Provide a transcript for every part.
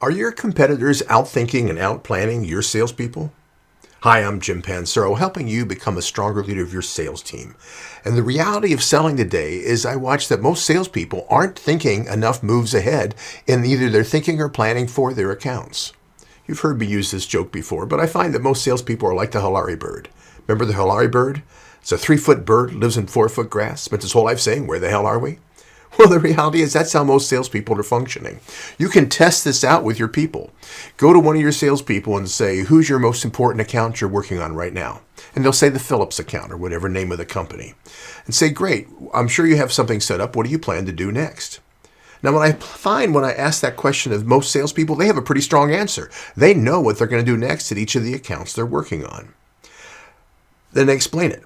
Are your competitors outthinking and outplanning your salespeople? Hi, I'm Jim Pancero, helping you become a stronger leader of your sales team. And the reality of selling today is I watch that most salespeople aren't thinking enough moves ahead in either their thinking or planning for their accounts. You've heard me use this joke before, but I find that most salespeople are like the Hilari bird. Remember the Hilari bird? It's a 3-foot bird, lives in 4-foot grass, spent his whole life saying, "Where the hell are we?" Well, the reality is that's how most salespeople are functioning. You can test this out with your people. Go to one of your salespeople and say, "Who's your most important account you're working on right now?" And they'll say the Phillips account or whatever name of the company. And say, "Great, I'm sure you have something set up. What do you plan to do next?" Now, when I ask that question of most salespeople, they have a pretty strong answer. They know what they're going to do next at each of the accounts they're working on. Then they explain it.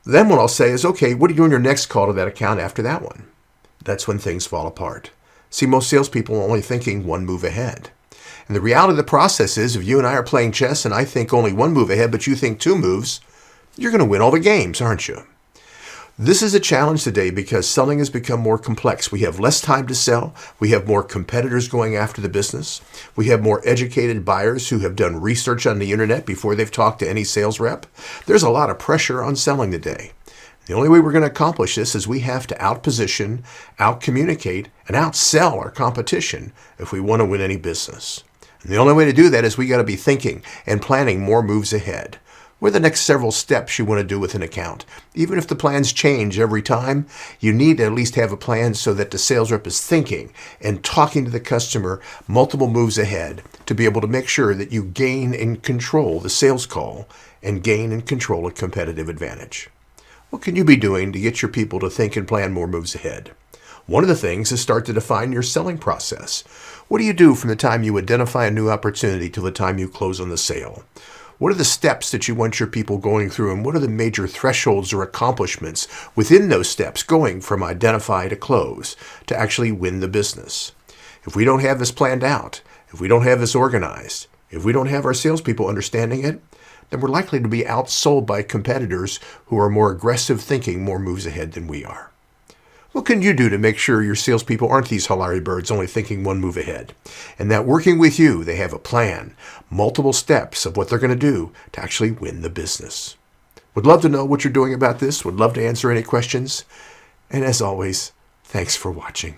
Then what I'll say is, "Okay, what do you do on your next call to that account after that one?" That's when things fall apart. See, most salespeople are only thinking one move ahead. And the reality of the process is, if you and I are playing chess and I think only one move ahead, but you think 2 moves, you're going to win all the games, aren't you? This is a challenge today because selling has become more complex. We have less time to sell. We have more competitors going after the business. We have more educated buyers who have done research on the internet before they've talked to any sales rep. There's a lot of pressure on selling today. The only way we're going to accomplish this is we have to outposition, outcommunicate, and outsell our competition if we want to win any business. And the only way to do that is we got to be thinking and planning more moves ahead. What are the next several steps you want to do with an account? Even if the plans change every time, you need to at least have a plan so that the sales rep is thinking and talking to the customer multiple moves ahead to be able to make sure that you gain and control the sales call and gain and control a competitive advantage. What can you be doing to get your people to think and plan more moves ahead? One of the things is start to define your selling process. What do you do from the time you identify a new opportunity till the time you close on the sale? What are the steps that you want your people going through, and what are the major thresholds or accomplishments within those steps going from identify to close to actually win the business? If we don't have this planned out, if we don't have this organized, if we don't have our salespeople understanding it, then we're likely to be outsold by competitors who are more aggressive thinking more moves ahead than we are. What can you do to make sure your salespeople aren't these Hilari birds only thinking one move ahead, and that working with you, they have a plan, multiple steps of what they're going to do to actually win the business? Would love to know what you're doing about this. Would love to answer any questions. And as always, thanks for watching.